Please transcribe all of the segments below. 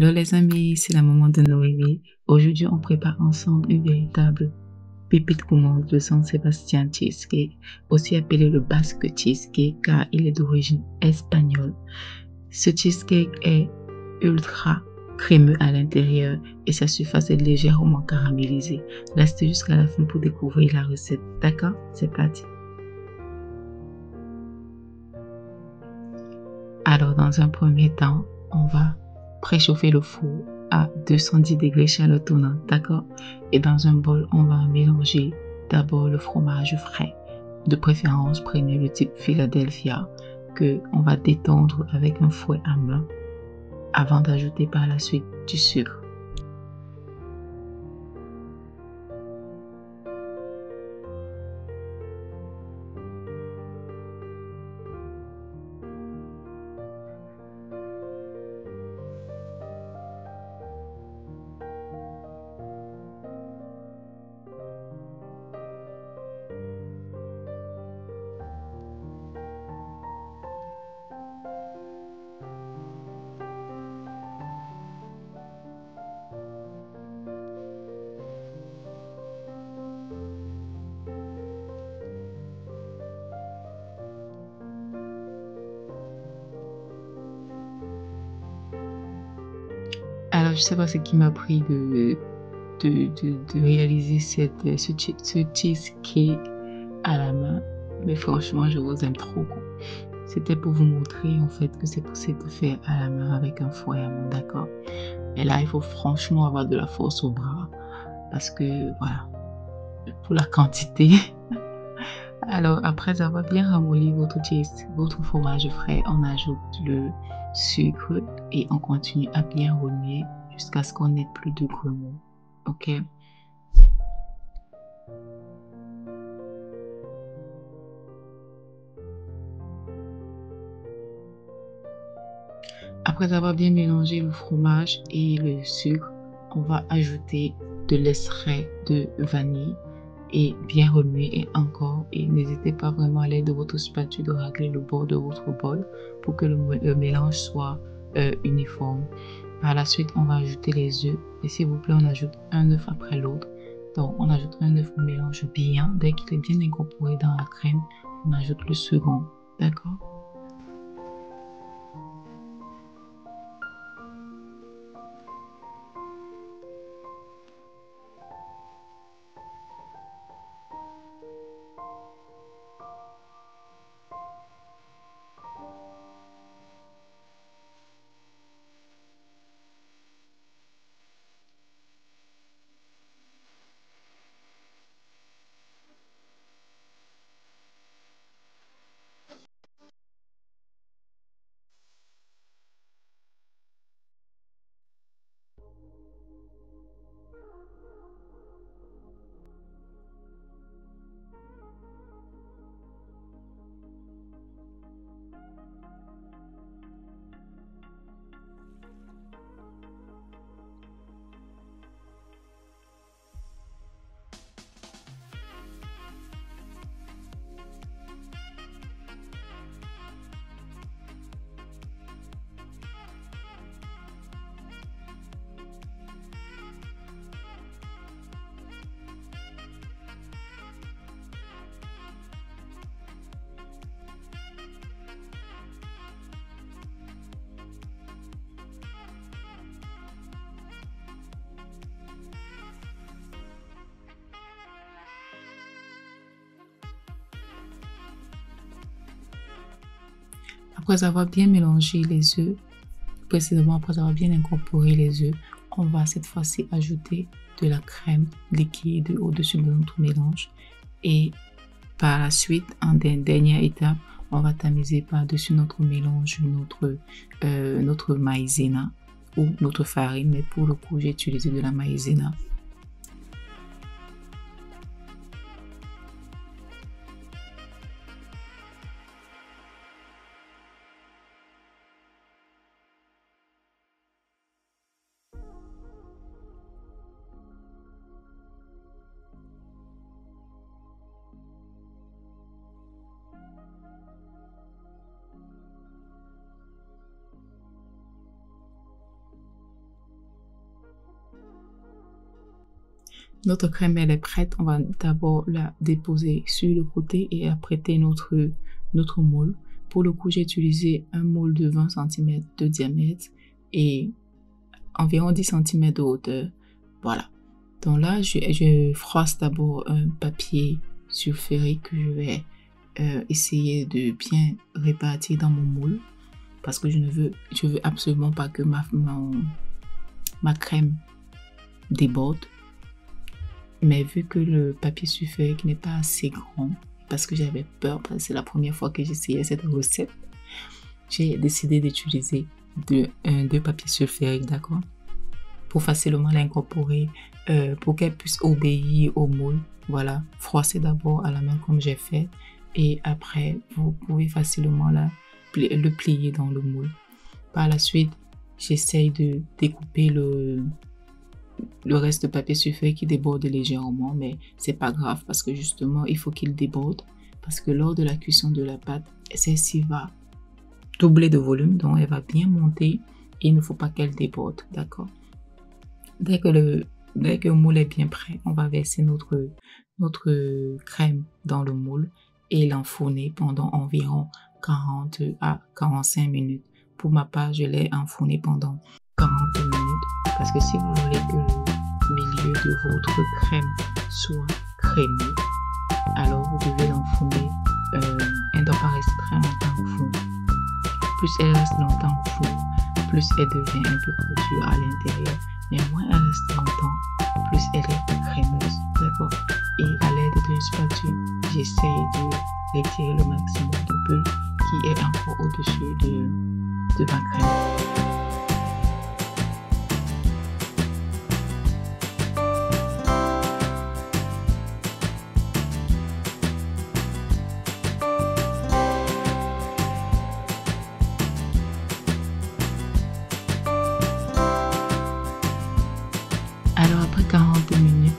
Hello les amis, c'est le moment de nous réveiller. Aujourd'hui, on prépare ensemble une véritable pépite gourmande, le San Sébastien Cheesecake, aussi appelé le Basque Cheesecake car il est d'origine espagnole. Ce cheesecake est ultra crémeux à l'intérieur et sa surface est légèrement caramélisée. Restez jusqu'à la fin pour découvrir la recette. D'accord? C'est parti. Alors, dans un premier temps, on va préchauffer le four à 210 degrés chaleur tournante, d'accord? Et dans un bol, on va mélanger d'abord le fromage frais. De préférence, prenez le type Philadelphia que on va détendre avec un fouet à main avant d'ajouter par la suite du sucre. Alors, je sais pas ce qui m'a pris de réaliser ce cheesecake à la main, mais franchement, je vous aime trop. C'était pour vous montrer en fait que c'est possible de faire à la main avec un fouet à main, d'accord? Et là, il faut franchement avoir de la force au bras parce que voilà, pour la quantité. Alors, après avoir bien ramolli votre fromage frais, on ajoute le sucre et on continue à bien remuer jusqu'à ce qu'on n'ait plus de grumeaux. Ok? Après avoir bien mélangé le fromage et le sucre, on va ajouter de l'extrait de vanille et bien remuer et encore. Et n'hésitez pas vraiment à l'aide de votre spatule de racler le bord de votre bol pour que le mélange soit uniforme. Par la suite, on va ajouter les œufs et s'il vous plaît, on ajoute un œuf après l'autre. Donc, on ajoute un œuf, on mélange bien. Dès qu'il est bien incorporé dans la crème, on ajoute le second. D'accord? Après avoir bien mélangé les œufs, précisément après avoir bien incorporé les œufs, on va cette fois-ci ajouter de la crème liquide au-dessus de notre mélange. Et par la suite, en dernière étape, on va tamiser par-dessus notre mélange, notre maïzena ou notre farine. Mais pour le coup, j'ai utilisé de la maïzena. Notre crème, elle est prête. On va d'abord la déposer sur le côté et apprêter notre moule. Pour le coup, j'ai utilisé un moule de 20 cm de diamètre et environ 10 cm de hauteur. Voilà. Donc là, je froisse d'abord un papier sulfurique que je vais essayer de bien répartir dans mon moule parce que je veux absolument pas que ma crème déborde. Mais vu que le papier sulfurique n'est pas assez grand, parce que j'avais peur, parce que c'est la première fois que j'essayais cette recette, j'ai décidé d'utiliser deux papiers sulfuriques, d'accord, pour facilement l'incorporer, pour qu'elle puisse obéir au moule. Voilà, froissez d'abord à la main comme j'ai fait et après vous pouvez facilement le plier dans le moule. Par la suite, j'essaye de découper le reste de papier sulfurique qui déborde légèrement, mais c'est pas grave parce que justement il faut qu'il déborde parce que lors de la cuisson de la pâte, celle-ci va doubler de volume, donc elle va bien monter et il ne faut pas qu'elle déborde, d'accord. Dès que le moule est bien prêt, on va verser notre crème dans le moule et l'enfourner pendant environ 40 à 45 minutes. Pour ma part, je l'ai enfourné pendant 40 minutes parce que si vous voulez que le milieu de votre crème soit crémeux, alors vous devez l'enfourner. Elle ne doit pas rester très longtemps au four. Plus elle reste longtemps au four, plus elle devient un peu trop dure à l'intérieur. Mais moins elle reste longtemps, plus elle est crémeuse, d'accord. Et à l'aide d'une spatule, j'essaye de retirer le maximum de bulles qui est encore au-dessus de ma crème. Alors après 40 minutes,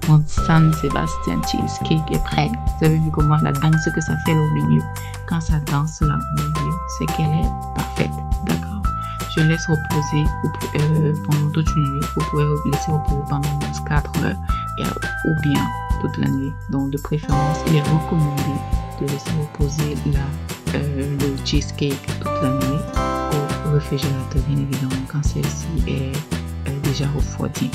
mon San Sébastien cheesecake est prêt. Vous avez vu comment la danse que ça fait au milieu. Quand ça danse là au milieu, c'est qu'elle est parfaite, d'accord. Je laisse reposer pendant toute une nuit. Vous pouvez laisser reposer pendant 4 heures ou bien toute la nuit. Donc de préférence, il est recommandé de laisser reposer le cheesecake toute la nuit au réfrigérateur, bien évidemment, quand celle-ci est déjà refroidie.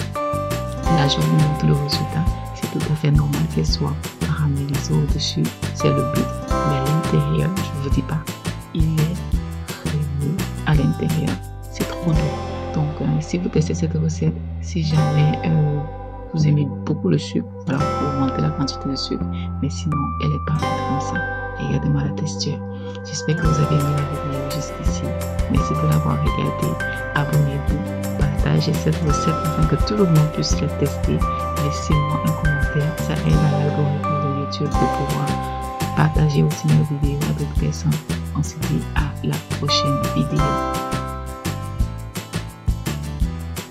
Là, je vous montre le résultat. C'est tout à fait normal qu'elle soit caramélisée au-dessus. C'est le but. Mais à l'intérieur, je ne vous dis pas, il est crémeux à l'intérieur. C'est trop doux. Donc, si vous testez cette recette, si jamais vous aimez beaucoup le sucre, voilà, vous augmentez la quantité de sucre. Mais sinon, elle est parfaite comme ça. Regardez-moi la texture. J'espère que vous avez aimé la vidéo jusqu'ici. Merci de l'avoir regardé. Abonnez-vous. Partagez cette recette afin que tout le monde puisse la tester. Laissez-moi un commentaire, ça aide à l'algorithme de YouTube de pouvoir partager aussi nos vidéos à d'autres personnes. On se dit à la prochaine vidéo.